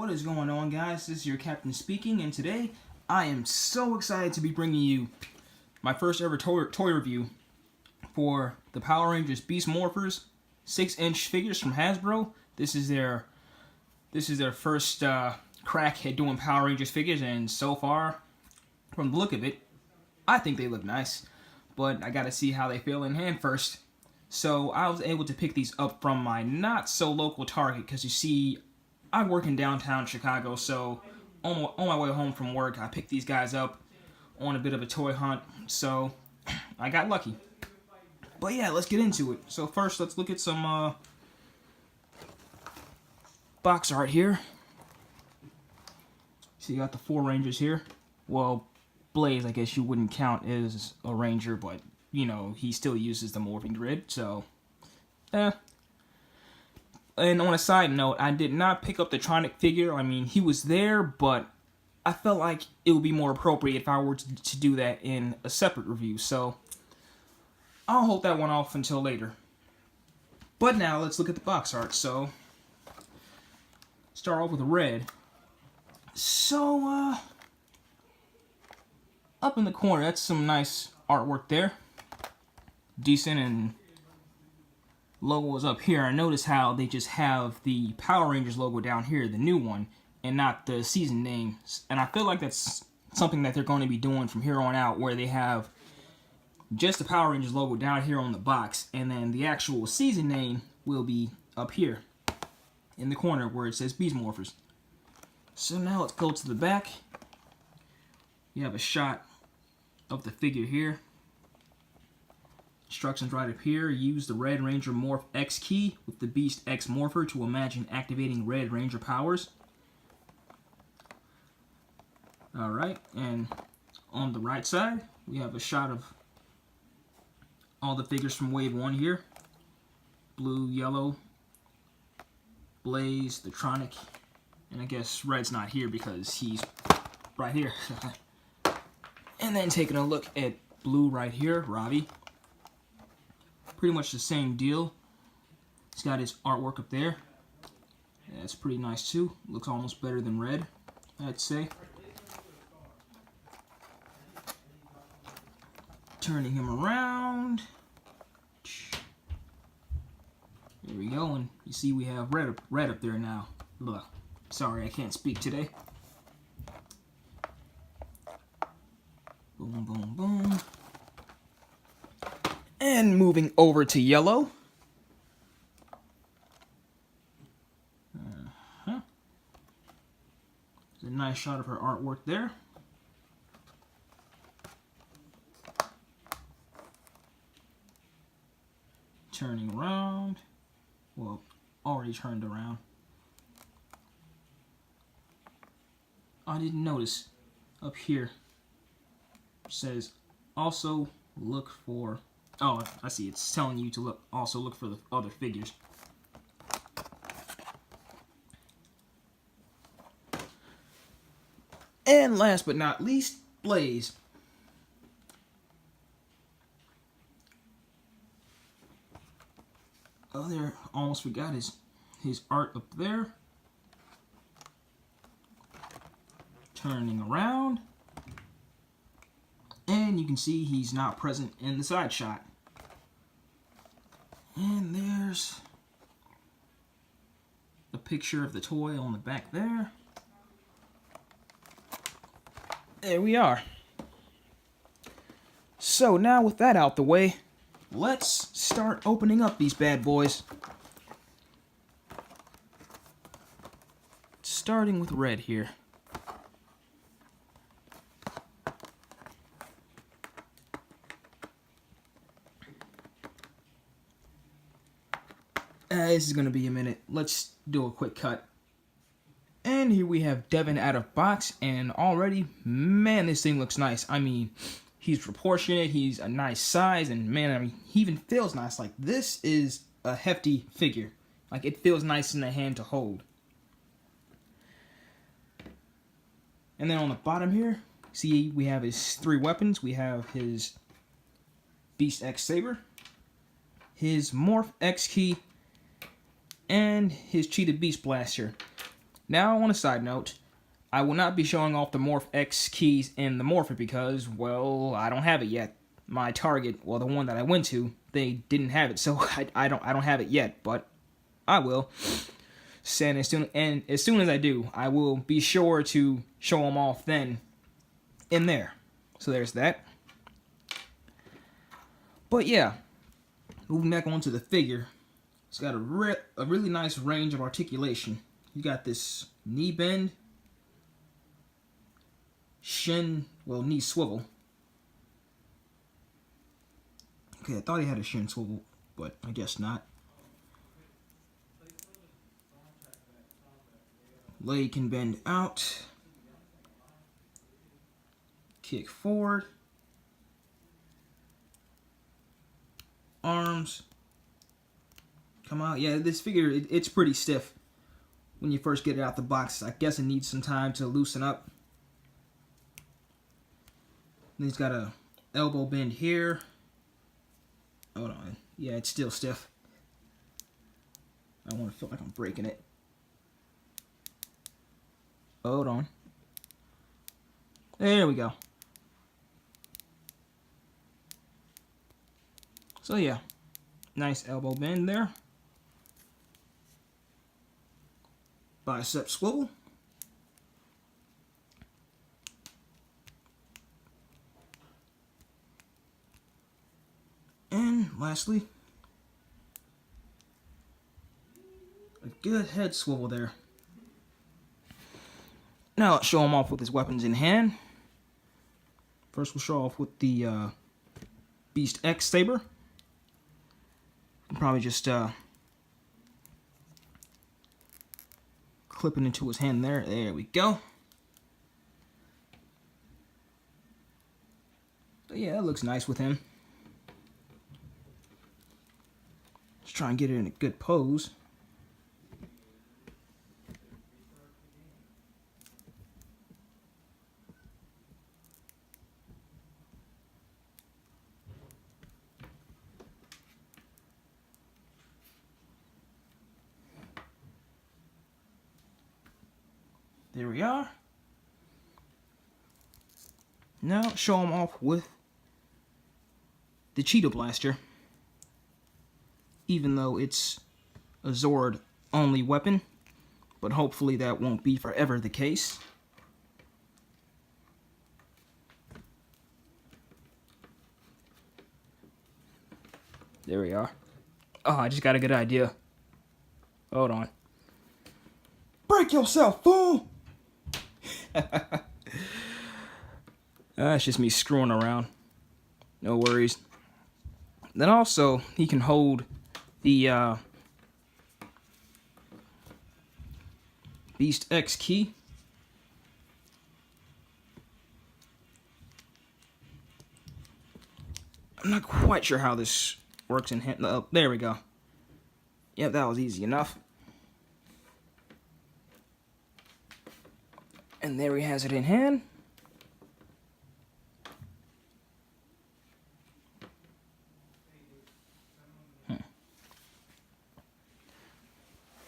What is going on, guys? This is your captain speaking, and today I am so excited to be bringing you my first ever toy review for the Power Rangers Beast Morphers 6-inch figures from Hasbro. This is their first crack at doing Power Rangers figures, and so far, from the look of it, I think they look nice. But I gotta see how they feel in hand first. So I was able to pick these up from my not so local Target, because you see, I work in downtown Chicago, so on my way home from work, I picked these guys up on a bit of a toy hunt, so I got lucky. But yeah, let's get into it. So first, let's look at some box art here. So you got the 4 Rangers here. Well, Blaze, I guess you wouldn't count as a Ranger, but, you know, he still uses the morphing grid, so, And on a side note, I did not pick up the Tronic figure. I mean, he was there, but I felt like it would be more appropriate if I were to do that in a separate review. So I'll hold that one off until later. But now let's look at the box art. So start off with red. So up in the corner, that's some nice artwork there. Decent, and logo is up here. I notice how they just have the Power Rangers logo down here, the new one, and not the season name. And I feel like that's something that they're going to be doing from here on out, where they have just the Power Rangers logo down here on the box, and then the actual season name will be up here in the corner where it says Beast Morphers. So now let's go to the back. You have a shot of the figure here. Instructions right up here. Use the Red Ranger Morph X key with the Beast X Morpher to imagine activating Red Ranger powers. Alright, and on the right side, we have a shot of all the figures from Wave 1 here. Blue, yellow, Blaze, the Tronic, and I guess Red's not here because he's right here. And then taking a look at blue right here, Robbie. Pretty much the same deal. He's got his artwork up there. Yeah, it's pretty nice too. Looks almost better than red, I'd say. Turning him around. There we go, and you see we have red up there now. Ugh. Sorry, I can't speak today. Boom, boom, boom. And moving over to yellow. There's a nice shot of her artwork there. Turning around. Well, already turned around. I didn't notice up here. It says also look for. Oh, I see. It's telling you to also look for the other figures. And last but not least, Blaze. Oh, there. Almost forgot his art up there. Turning around. And you can see he's not present in the side shot. And there's a picture of the toy on the back there. There we are. So now with that out the way, let's start opening up these bad boys. Starting with red here. This is going to be a minute. Let's do a quick cut. And here we have Devin out of box, and already, man, this thing looks nice. I mean, he's proportionate, he's a nice size, and man, I mean, he even feels nice. Like, this is a hefty figure. Like, it feels nice in the hand to hold. And then on the bottom here, see, we have his 3 weapons. We have his Beast X Saber, his Morph X Key, and his Cheetah Beast Blaster. Now, on a side note, I will not be showing off the Morph X keys in the Morpher because, well, I don't have it yet. My Target, well, the one that I went to, they didn't have it, so I don't have it yet, but I will. And as soon as I do, I will be sure to show them off then in there. So there's that. But yeah, moving back onto the figure, it's got a really nice range of articulation. You got this knee bend, knee swivel. Okay, I thought he had a shin swivel, but I guess not. Leg can bend out. Kick forward. Arms come out. Yeah, this figure, it's pretty stiff when you first get it out the box. I guess it needs some time to loosen up. Then he's got a elbow bend here. Hold on. Yeah, it's still stiff. I want to feel like I'm breaking it. Hold on. There we go. So yeah, nice elbow bend there. Bicep swivel. And lastly, a good head swivel there. Now let's show him off with his weapons in hand. First we'll show off with the Beast X saber. Probably just clipping into his hand there. There we go. So yeah, that looks nice with him. Let's try and get it in a good pose. There we are. Now show him off with the Cheetah Blaster. Even though it's a Zord only weapon, but hopefully that won't be forever the case. There we are. Oh, I just got a good idea. Hold on. Break yourself, fool! It's just me screwing around. No worries. Then also, he can hold the Beast X key. I'm not quite sure how this works in hand. Oh, there we go. Yep, that was easy enough. And there he has it in hand.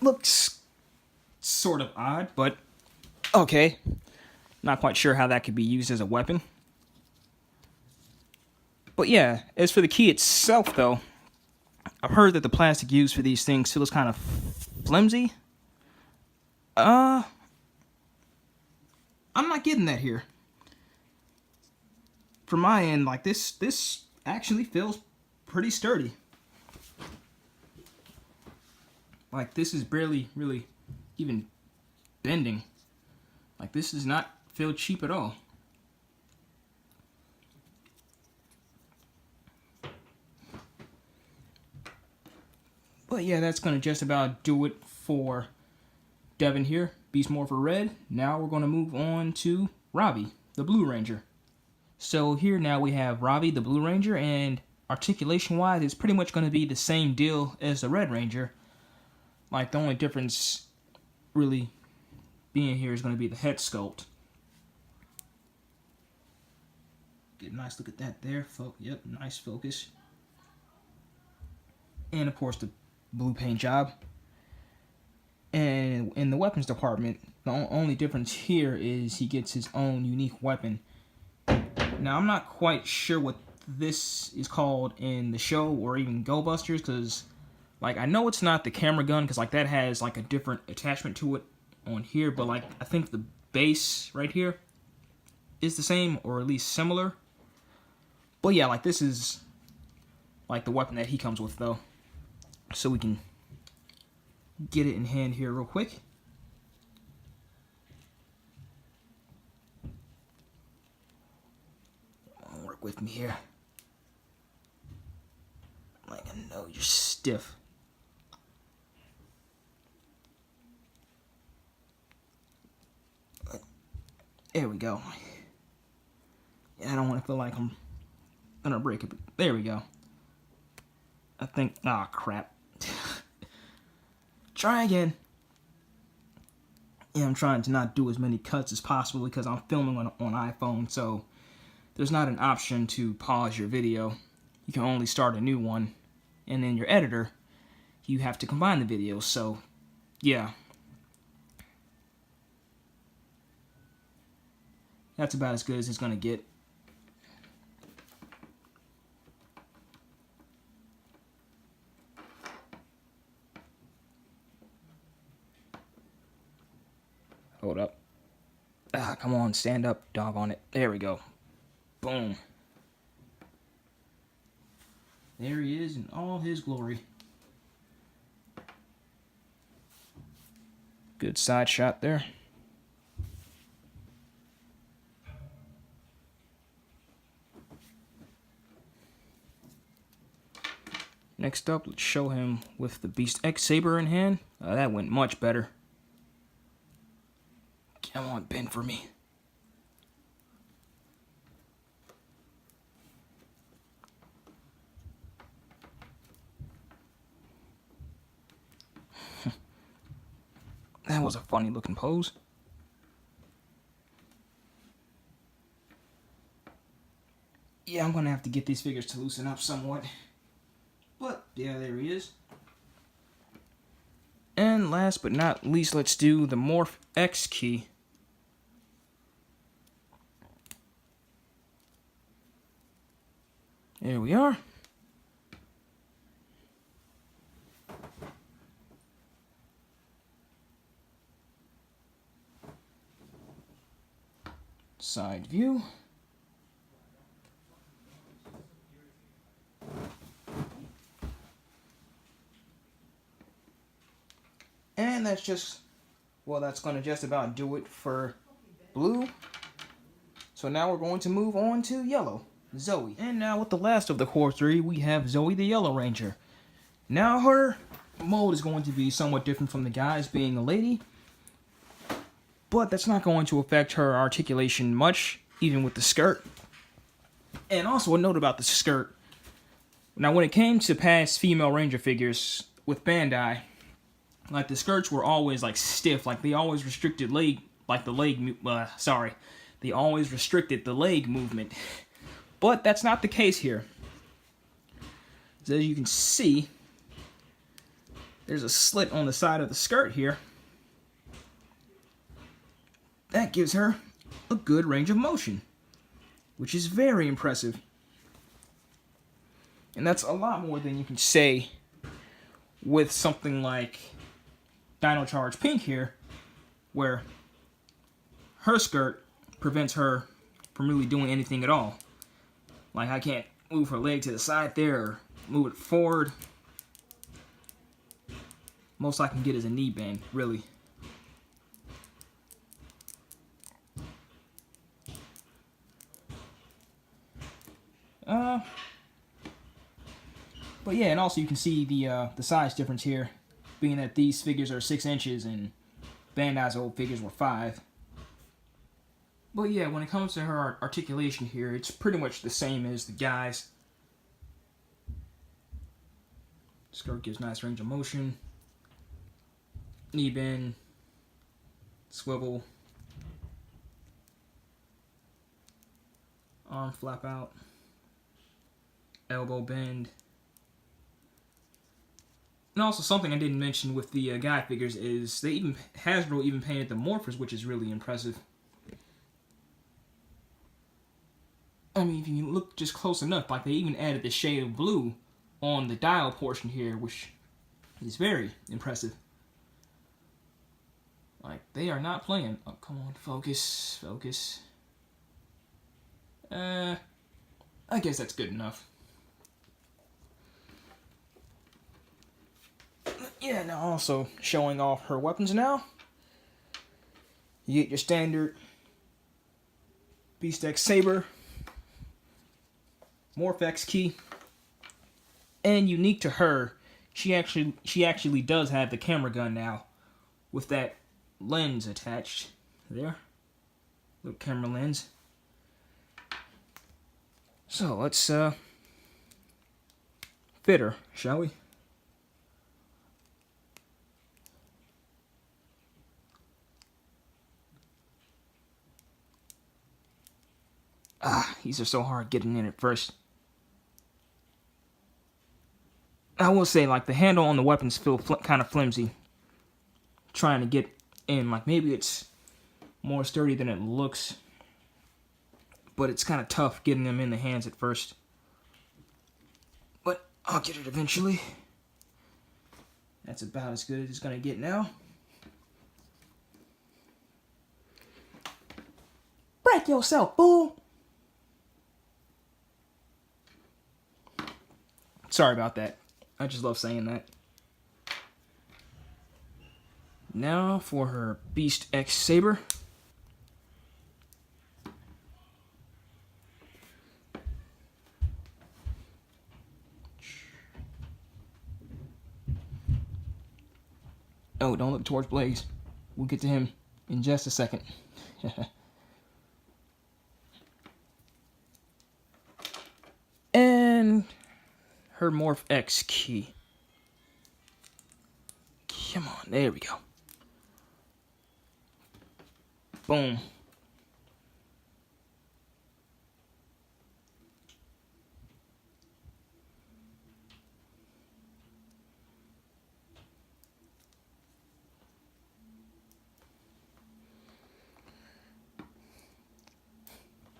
Looks sort of odd, but okay. Not quite sure how that could be used as a weapon. But yeah, as for the key itself, though, I've heard that the plastic used for these things feels kind of flimsy. I'm not getting that here. From my end, like this actually feels pretty sturdy. Like this is barely really even bending. Like this does not feel cheap at all. But yeah, that's gonna just about do it for Devin here, Beast Morpher Red. Now we're gonna move on to Robbie, the Blue Ranger. So here now we have Robbie, the Blue Ranger, and articulation-wise, it's pretty much gonna be the same deal as the Red Ranger. Like the only difference really being here is gonna be the head sculpt. Get a nice look at that there. Yep, nice focus. And of course the blue paint job. And in the weapons department, the only difference here is he gets his own unique weapon. Now, I'm not quite sure what this is called in the show or even Go Busters, because, like, I know it's not the camera gun, because, like, that has, like, a different attachment to it on here, but, like, I think the base right here is the same, or at least similar. But, yeah, like, this is, like, the weapon that he comes with, though. So we can get it in hand here real quick. Work with me here. Like, I know you're stiff. There we go. Yeah, I don't want to feel like I'm gonna break it, but there we go. I think, ah, crap. Try again. Yeah, I'm trying to not do as many cuts as possible because I'm filming on iPhone, so there's not an option to pause your video. You can only start a new one, and in your editor, you have to combine the videos, so, yeah. That's about as good as it's gonna get. Hold up. Ah, come on, stand up, dog on it. There we go. Boom. There he is in all his glory. Good side shot there. Next up, let's show him with the Beast X Saber in hand. That went much better. Come on, bend for me. That was a funny looking pose. Yeah, I'm gonna have to get these figures to loosen up somewhat. But, yeah, there he is. And last but not least, let's do the Morph X key. There we are. Side view. And that's just, well, that's going to just about do it for blue. So now we're going to move on to yellow, Zoe. And now with the last of the core three, we have Zoe the Yellow Ranger. Now her mode is going to be somewhat different from the guys, being a lady. But that's not going to affect her articulation much, even with the skirt. And also a note about the skirt. Now when it came to past female Ranger figures with Bandai, like the skirts were always like stiff, like they always restricted leg, like the leg, they always restricted the leg movement. But that's not the case here. So as you can see, there's a slit on the side of the skirt here. That gives her a good range of motion, which is very impressive. And that's a lot more than you can say with something like Dino Charge Pink here, where her skirt prevents her from really doing anything at all. Like, I can't move her leg to the side there or move it forward. Most I can get is a knee bend, really. But yeah, and also you can see the size difference here, being that these figures are 6 inches and Bandai's old figures were 5. But yeah, when it comes to her articulation here, it's pretty much the same as the guys. Skirt gives nice range of motion. Knee bend. Swivel. Arm flap out. Elbow bend. And also something I didn't mention with the guy figures is Hasbro even painted the Morphers, which is really impressive. I mean, if you look just close enough, like they even added the shade of blue on the dial portion here, which is very impressive. Like, they are not playing. Oh, come on, focus, focus. I guess that's good enough. Yeah, now also showing off her weapons now. You get your standard Beast X Saber, Morph X key, and unique to her, she actually does have the camera gun now with that lens attached there, little camera lens. So let's fit her, shall we? These are so hard getting in at first. I will say, like, the handle on the weapons feel kind of flimsy. Trying to get in, like, maybe it's more sturdy than it looks. But it's kind of tough getting them in the hands at first. But I'll get it eventually. That's about as good as it's gonna get now. Break yourself, fool! Sorry about that. I just love saying that. Now for her Beast X Saber. Oh, don't look towards Blaze. We'll get to him in just a second. And her Morph X key. Come on, there we go. Boom.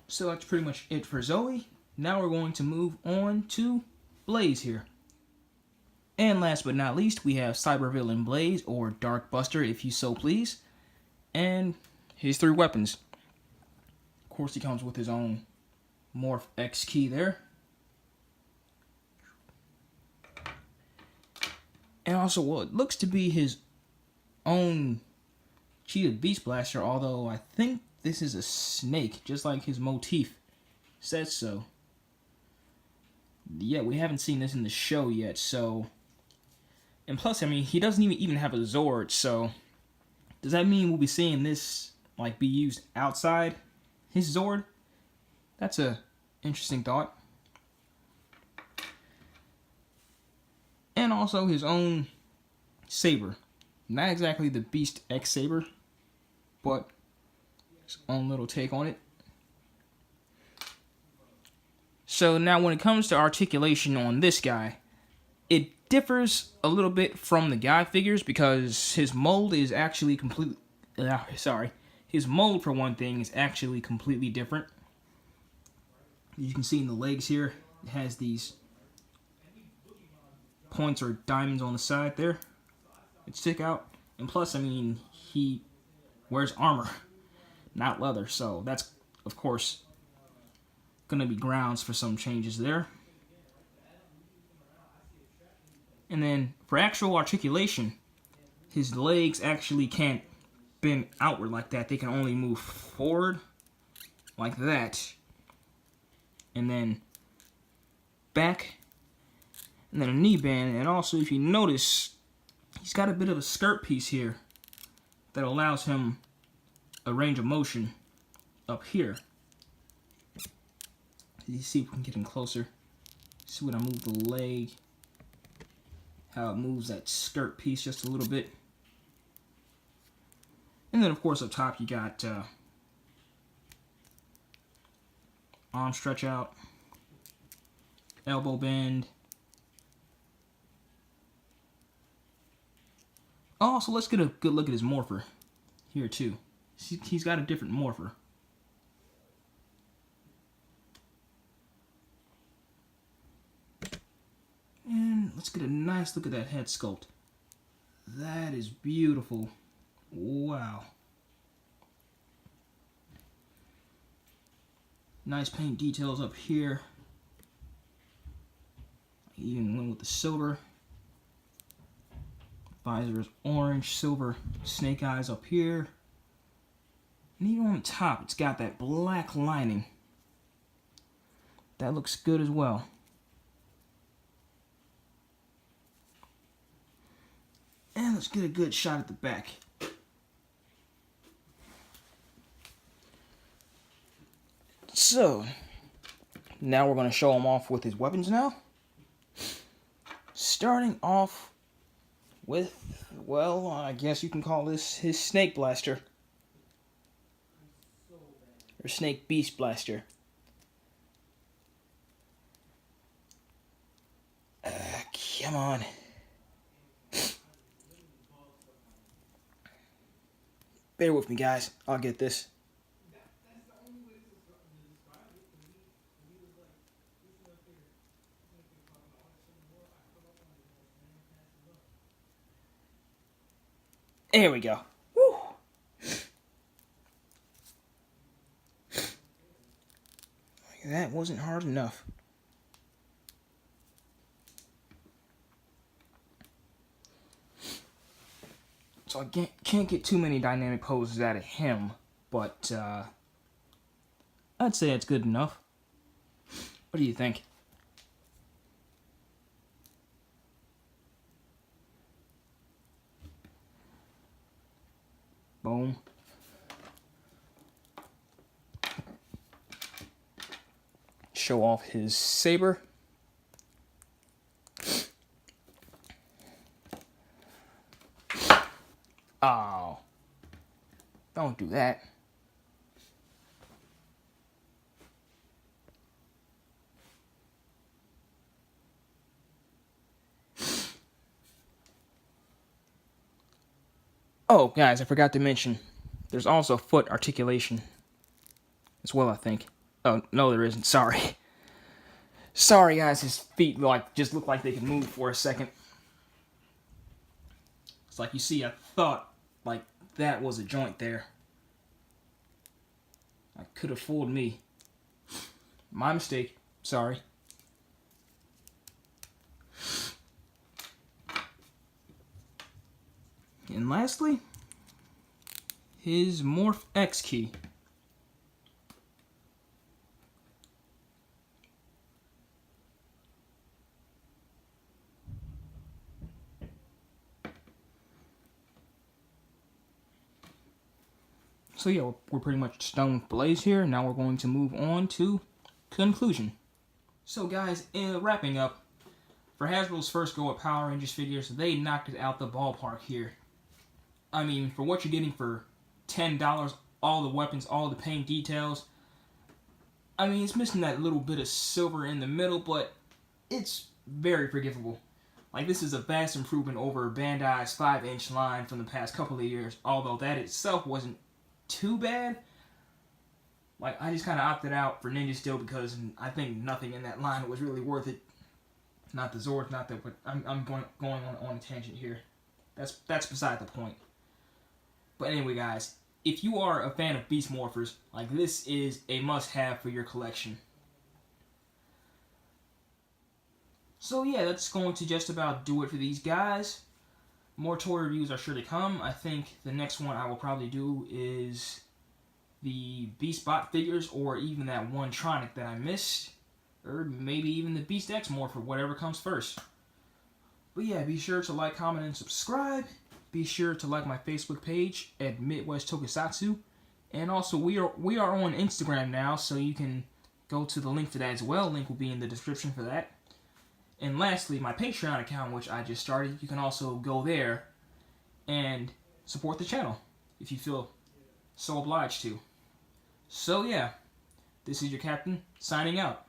So that's pretty much it for Zoe. Now we're going to move on to Blaze here. And last but not least, we have Cybervillain Blaze, or Dark Buster if you so please. And his 3 weapons. Of course, he comes with his own Morph X key there. And also, well, it looks to be his own Cheetah Beast Blaster, although I think this is a snake, just like his motif says so. Yeah, we haven't seen this in the show yet, so... And plus, I mean, he doesn't even have a Zord, so... Does that mean we'll be seeing this, like, be used outside his Zord? That's a interesting thought. And also his own saber. Not exactly the Beast X Saber, but his own little take on it. So now when it comes to articulation on this guy, it differs a little bit from the guy figures because his mold is actually completely... His mold, for one thing, is actually completely different. You can see in the legs here, it has these points or diamonds on the side there that stick out. And plus, I mean, he wears armor, not leather. So that's, of course, going to be grounds for some changes there. And then for actual articulation, his legs actually can't bend outward like that. They can only move forward like that. And then back. And then a knee band. And also, if you notice, he's got a bit of a skirt piece here that allows him a range of motion up here. You see if we can get him closer. See when I move the leg, how it moves that skirt piece just a little bit. And then, of course, up top you got arm stretch out, elbow bend, Also, let's get a good look at his morpher here too. He's got a different morpher. And let's get a nice look at that head sculpt. That is beautiful. Wow. Nice paint details up here. I even went with the silver. Visor is orange, silver snake eyes up here. And even on the top, it's got that black lining. That looks good as well. And let's get a good shot at the back. So, now we're going to show him off with his weapons now. Starting off with, well, I guess you can call this his Snake Blaster. Or Snake Beast Blaster. Come on. Bear with me, guys. I'll get this. There we go. Woo. That wasn't hard enough. So I can't get too many dynamic poses out of him, but I'd say it's good enough. What do you think? Boom. Show off his saber. Oh, don't do that. Oh, guys, I forgot to mention, there's also foot articulation as well, I think. Oh, no, there isn't. Sorry. Sorry, guys, his feet just look like they can move for a second. It's like, you see, I thought that was a joint there. I could have fooled me. My mistake. Sorry. And lastly, his Morph X key. So yeah, we're pretty much done with Blaze here. Now we're going to move on to conclusion. So guys, in wrapping up, for Hasbro's first go at Power Rangers figures, they knocked it out the ballpark here. I mean, for what you're getting for $10, all the weapons, all the paint details. I mean, it's missing that little bit of silver in the middle, but it's very forgivable. Like, this is a vast improvement over Bandai's 5-inch line from the past couple of years, although that itself wasn't too bad. Like, I just kind of opted out for Ninja Steel because I think nothing in that line was really worth it. Not the Zords, not the... But I'm going on a tangent here. That's beside the point. But anyway, guys, if you are a fan of Beast Morphers, like, this is a must-have for your collection. So yeah, that's going to just about do it for these guys. More toy reviews are sure to come. I think the next one I will probably do is the Beast Bot figures, or even that one Tronic that I missed. Or maybe even the Beast X Morpher, whatever comes first. But yeah, be sure to like, comment, and subscribe. Be sure to like my Facebook page at Midwest Tokusatsu. And also, we are on Instagram now, so you can go to the link for that as well. Link will be in the description for that. And lastly, my Patreon account, which I just started, you can also go there and support the channel if you feel so obliged to. So yeah, this is your captain, signing out.